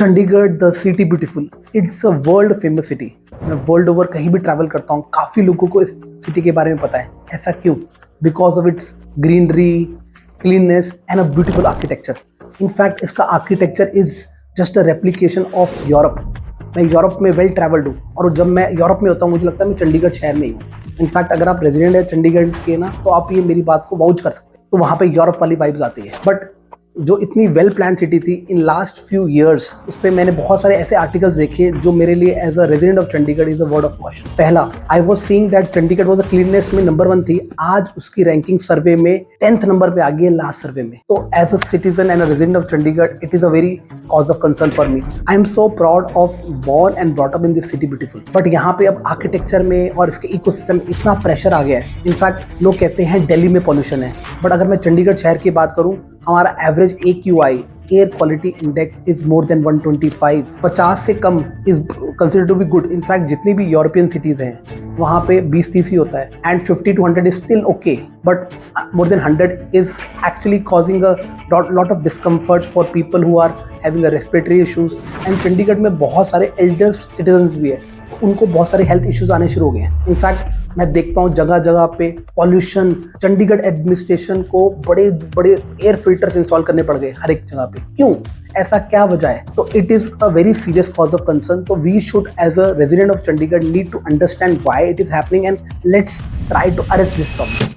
Chandigarh the city beautiful, it's a world famous city. मैं world over कहीं भी travel करता हूँ, काफ़ी लोगों को इस सिटी के बारे में पता है। ऐसा क्यों? Because of its greenery, cleanness and a beautiful architecture. In fact इसका architecture is just a replication of Europe. मैं यूरोप में वेल ट्रैवल्ड हूँ और जब मैं यूरोप में होता हूँ मुझे लगता है मैं चंडीगढ़ शहर में ही हूँ। इनफैक्ट अगर आप रेजिडेंट है चंडीगढ़ के ना, तो आप ये मेरी बात को वाउच कर सकते हैं। तो वहाँ पे यूरोप वाली वाइब्स आती है। बट जो इतनी वेल प्लान सिटी थी इन लास्ट फ्यू ईयर्स, उस पर मैंने बहुत सारे ऐसे आर्टिकल्स देखे जो मेरे लिए as a resident of Chandigarh is a word of caution. पहला, I was seeing that Chandigarh was the cleanness में नंबर 1 थी। आज उसकी रैंकिंग सर्वे में 10th नंबर पे आ गई है, लास्ट सर्वे में। तो as a citizen and a resident of Chandigarh, it is a very cause of concern for me. I am so proud of born and brought up in this city beautiful. But यहाँ पे अब architecture में और इसके ecosystem में इतना pressure आ गया है। इनफैक्ट लोग कहते हैं दिल्ली में पॉल्यूशन है, बट अगर मैं चंडीगढ़ शहर की बात करूँ, हमारा average AQI air quality index is more than 125। 50 से कम is consider to be good. In fact जितनी भी यूरोपियन सिटीज हैं वहाँ पे 20-30 ही होता है and 50 to 100 is still okay, but more than 100 is actually causing a lot of discomfort for people who are having a respiratory issues. And Chandigarh में बहुत सारे एल्डर सिटीजन्स भी है, उनको बहुत सारे हेल्थ इश्यूज आने शुरू हो गए हैं। इनफैक्ट मैं देखता हूँ जगह जगह पे पॉल्यूशन। चंडीगढ़ एडमिनिस्ट्रेशन को बड़े बड़े एयर फिल्टर्स इंस्टॉल करने पड़ गए हर एक जगह पे। क्यों? ऐसा क्या वजह है? तो it is a very serious cause of concern. तो we should as a resident of Chandigarh need to understand why it is happening and let's try to arrest this problem.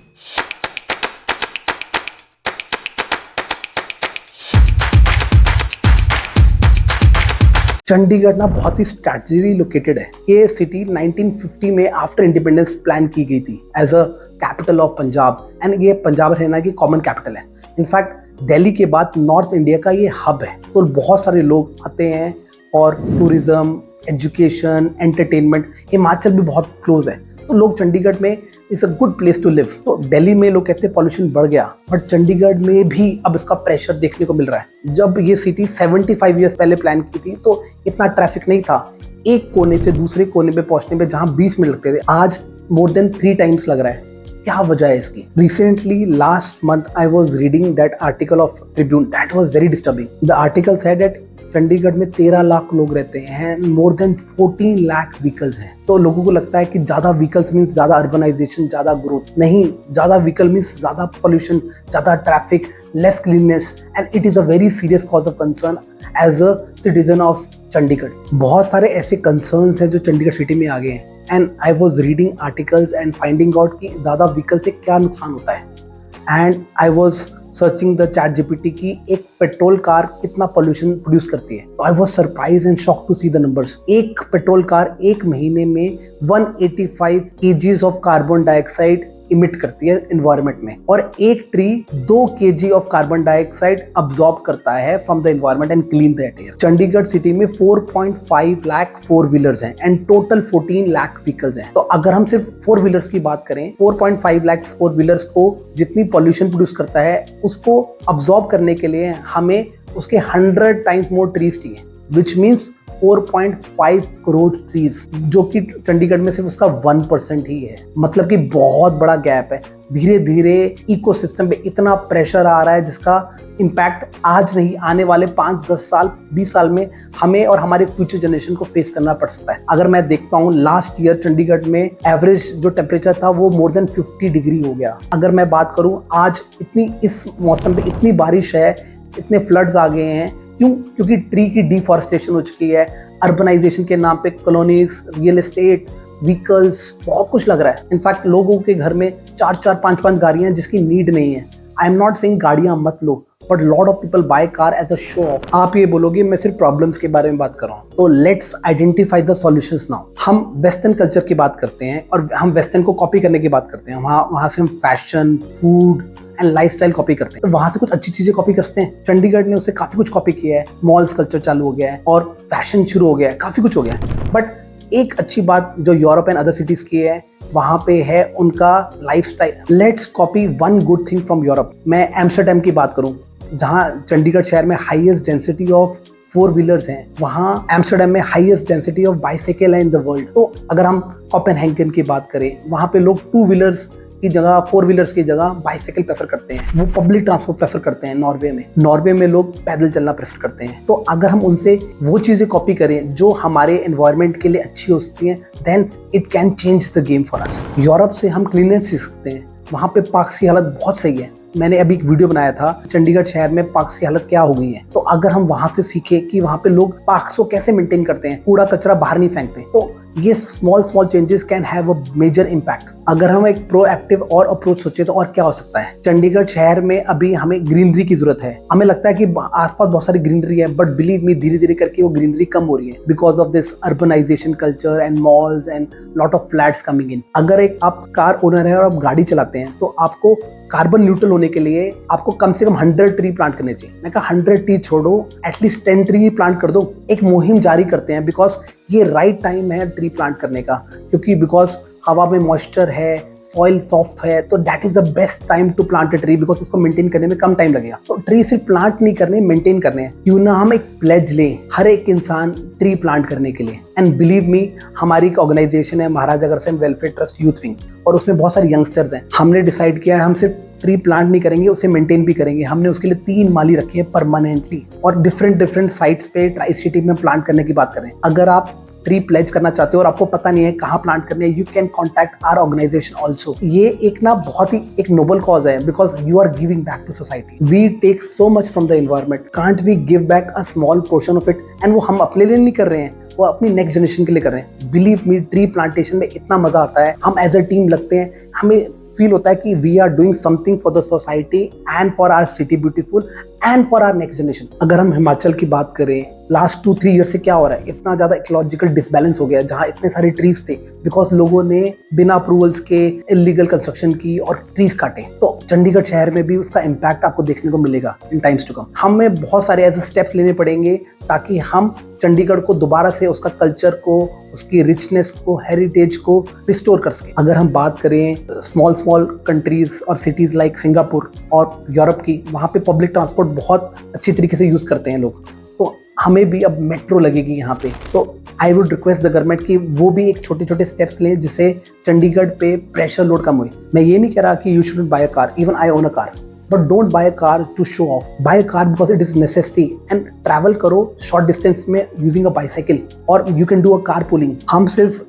Chandigarh ना बहुत ही स्ट्रैटेजिकली लोकेटेड है। ये सिटी 1950 में after independence plan की गई थी as a capital of Punjab, and ये पंजाब हरियाणा की कॉमन कैपिटल है। इनफैक्ट दिल्ली के बाद नॉर्थ इंडिया का ये हब है। तो बहुत सारे लोग आते हैं और टूरिज्म, एजुकेशन, एंटरटेनमेंट। हिमाचल भी बहुत क्लोज है, तो लोग चंडीगढ़ में is a good place to live. तो दिल्ली में लोग कहते हैं पॉल्यूशन बढ़ गया, बट चंडीगढ़ में भी अब इसका प्रेशर देखने को मिल रहा है। जब ये सिटी 75 ईयर्स पहले प्लान की थी तो इतना ट्रैफिक नहीं था। एक कोने से दूसरे कोने पे पहुंचने में जहां 20 मिनट लगते थे, आज मोर देन 3 टाइम्स लग रहा है। क्या वजह है इसकी? Recently, last month, I was reading that article of Tribune that was very disturbing. The article said that Chandigarh में 13 लाख लोग रहते हैं, मोर देन 14 लाख व्हीकल्स हैं। तो लोगों को लगता है कि ज्यादा व्हीकल्स मीन्स ज्यादा अर्बनाइजेशन, ज्यादा ग्रोथ। नहीं, ज्यादा व्हीकल मीन्स ज्यादा पोल्यूशन, ज्यादा traffic, less cleanness, and it is a very serious cause of concern as a citizen of Chandigarh. बहुत सारे ऐसे कंसर्न्स हैं जो चंडीगढ़ सिटी में आ गए हैं। And I was reading articles and finding out कि ज़्यादा व्हीकल से क्या नुकसान होता है। And I was searching the ChatGPT की एक पेट्रोल कार कितना पोल्यूशन प्रोड्यूस करती है। तो I was surprise and shock to see the numbers. एक पेट्रोल कार एक महीने में 185 kgs of carbon dioxide emit करती है एनवायरनमेंट में, और एक tree 2 kg of carbon dioxide absorb करता है from the environment and clean that air. Chandigarh city में 4.5 लाख 4 व्हीलर्स हैं एंड टोटल 14 लाख व्हीकल्स हैं। तो अगर हम सिर्फ 4 व्हीलर्स की बात करें, 4.5 लाख 4 व्हीलर्स को जितनी पॉल्यूशन प्रोड्यूस करता है, उसको अब्सॉर्ब करने के लिए हमें उसके 100 टाइम्स मोर ट्रीज चाहिए, विच मीन्स 4.5 करोड़ ट्रीज, जो कि चंडीगढ़ में सिर्फ उसका 1% ही है। मतलब कि बहुत बड़ा गैप है। धीरे धीरे इकोसिस्टम पे इतना प्रेशर आ रहा है जिसका इम्पैक्ट आज नहीं, आने वाले 5-10 साल 20 साल में हमें और हमारे फ्यूचर जनरेशन को फेस करना पड़ सकता है। अगर मैं देखता हूँ लास्ट ईयर चंडीगढ़ में एवरेज जो टेम्परेचर था वो मोर देन 50 डिग्री हो गया। अगर मैं बात करूँ आज इस मौसम पे इतनी बारिश है, इतने फ्लड्स आ गए हैं। क्यों? क्योंकि ट्री की डिफॉरेस्टेशन हो चुकी है। अर्बनाइजेशन के नाम पे कॉलोनीज, रियल एस्टेट, व्हीकल्स, बहुत कुछ लग रहा है। इनफैक्ट लोगों के घर में 4-4, 5-5 गाड़ियां जिसकी नीड नहीं है। आई एम नॉट सेइंग गाड़ियां मत लो, but lot of people buy car as a show off. आप ये बोलोगे मैं सिर्फ प्रॉब्लम्स के बारे में बात कर रहा हूँ, तो let's identify the solutions now. हम वेस्टर्न कल्चर की बात करते हैं और हम वेस्टर्न को कॉपी करने की बात करते हैं। वहाँ से हम fashion, food and lifestyle copy करते हैं, तो वहां से कुछ अच्छी चीजें कॉपी करते हैं। चंडीगढ़ ने उससे काफी कुछ कॉपी किया है। मॉल्स कल्चर चालू हो गया है और फैशन शुरू हो गया है, काफी कुछ हो गया है। बट एक अच्छी बात जो यूरोप एंड अदर सिटीज की है, वहां पे है उनका lifestyle. Let's copy one good thing from Europe. मैं एम्स्टर्डम की बात करूं, जहां चंडीगढ़ शहर में हाईएस्ट डेंसिटी ऑफ 4 व्हीलर्स हैं, वहां एम्स्टर्डम में हाईएस्ट डेंसिटी ऑफ बाइसाइकिल है इन द वर्ल्ड। तो अगर हम कोपेनहेगन की बात करें, वहां पे लोग 2 व्हीलर्स की जगह, 4 व्हीलर्स की जगह बाइसाइकिल प्रेफर करते हैं, वो पब्लिक ट्रांसपोर्ट प्रेफर करते हैं। नॉर्वे में लोग पैदल चलना प्रेफर करते हैं। तो अगर हम उनसे वो चीजें कॉपी करें जो हमारे एनवायरनमेंट के लिए अच्छी हो सकती हैं, then it can change the game for us. Europe से हम क्लीननेस सीख सकते हैं, वहाँ पे पार्क्स की हालत बहुत सही है। मैंने अभी एक वीडियो बनाया था चंडीगढ़ शहर में पार्क्स की हालत क्या हो गई है। तो अगर हम वहां से सीखे कि वहां पे लोग पार्क्स को कैसे मेंटेन करते हैं, कूड़ा कचरा बाहर नहीं फेंकते, तो ये small changes can have a major impact. अगर हम एक प्रोएक्टिव और अप्रोच सोचे तो और क्या हो सकता है। चंडीगढ़ शहर में अभी हमें ग्रीनरी की जरूरत है। हमें लगता है कि आसपास बहुत सारी ग्रीनरी है, बट बिलीव मी धीरे धीरे करके वो ग्रीनरी कम हो रही है because of this urbanisation culture and malls and lot of flats coming in. अगर एक आप कार ओनर है और आप गाड़ी चलाते हैं तो आपको कार्बन न्यूट्रल होने के लिए आपको कम से कम 100 ट्री प्लांट करने चाहिए। मैं कहा 100 ट्री छोड़ो, एटलीस्ट 10 ट्री प्लांट कर दो। एक मुहिम जारी करते हैं बिकॉज ये राइट टाइम है ट्री प्लांट करने का, क्योंकि बिकॉज हवा में मॉइस्चर है, सॉइल सॉफ्ट है, तो that is the best time to plant a tree because इसको मेंटेन करने में कम टाइम लगेगा। तो ट्री सिर्फ प्लांट नहीं करने, मेंटेन करने हैं। क्यों ना हम एक प्लेज लें हर एक इंसान ट्री प्लांट करने के लिए। एंड बिलीव मी, हमारी एक ऑर्गेनाइजेशन है Maharaja Agrasen welfare trust youth wing, और उसमें बहुत सारे यंगस्टर्स हैं। हमने डिसाइड किया है हम सिर्फ ट्री प्लांट नहीं करेंगे, उसे मेंटेन भी करेंगे। हमने उसके लिए 3 माली रखी है परमानेंटली, और डिफरेंट साइट्स पे ट्राई सिटी में प्लांट करने की बात कर रहे हैं। अगर आप ट्री प्लेज करना चाहते हो और आपको पता नहीं है कहाँ प्लांट करने है, you can contact our organisation also. ये एक ना बहुत ही एक नोबल कॉज है because you are giving back to society. We take so much from the environment, can't we give back a small portion of it? And वो हम अपने लिए नहीं कर रहे हैं, वो अपनी नेक्स्ट जनरेशन के लिए कर रहे हैं। बिलीव मी, ट्री प्लांटेशन में इतना मजा आता है, हम एज अ टीम लगते हैं, हमें फील होता है कि we are doing something for the society and for our city beautiful and for our next generation. अगर हम हिमाचल की बात करें, लास्ट 2-3 ईयर से क्या हो रहा है, इतना ज्यादा इकोलॉजिकल डिसबैलेंस हो गया है, जहां इतने सारे ट्रीज थे बिकॉज लोगों ने बिना अप्रूवल्स के इलीगल कंस्ट्रक्शन की और ट्रीज काटे। तो चंडीगढ़ शहर में भी उसका इम्पैक्ट आपको देखने को मिलेगा इन टाइम्स टू कम। हमें बहुत सारे ऐसे स्टेप्स लेने पड़ेंगे ताकि हम चंडीगढ़ को दोबारा से उसका कल्चर को, उसकी रिचनेस को, हेरिटेज को रिस्टोर कर सके। अगर हम बात करें स्मॉल कंट्रीज और सिटीज लाइक सिंगापुर और यूरोप की, वहाँ पे पब्लिक ट्रांसपोर्ट बहुत अच्छी तरीके से यूज करते हैं लोग, तो हमें भी अब मेट्रो लगेगी यहाँ पे। तो I would request the government कि वो भी एक छोटे स्टेप्स लें जिससे चंडीगढ़ पे प्रेशर लोड कम हुए। मैं ये नहीं कह रहा कि you should buy a car, even I own a car, but don't buy a car to show off. Buy a car because it is necessity and travel करो short distance में using a bicycle, or you can do a carpooling. हम सिर्फ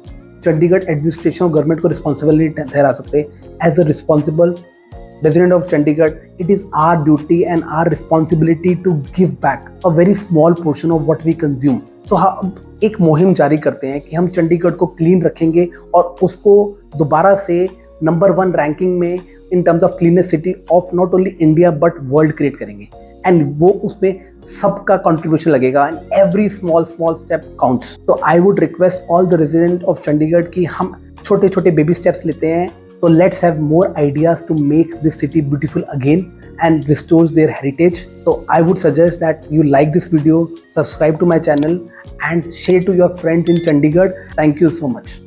Chandigarh administration और government को responsible नहीं ठहरा सकते। As a responsible resident of Chandigarh, it is our duty and our responsibility to give back a very small portion of what we consume. So हम एक मुहिम जारी करते हैं कि हम चंडीगढ़ को क्लीन रखेंगे और उसको दोबारा से नंबर 1 रैंकिंग में in terms of cleanest city of not only India but world create करेंगे। एंड वो उसमें सबका कंट्रीब्यूशन लगेगा and every small step counts. तो I would request all the resident of Chandigarh कि हम छोटे बेबी स्टेप्स लेते हैं, तो let's have more ideas to make this city beautiful again and restores their heritage. So I would suggest that you like this video, subscribe to my channel and share to your friends in Chandigarh. Thank you so much.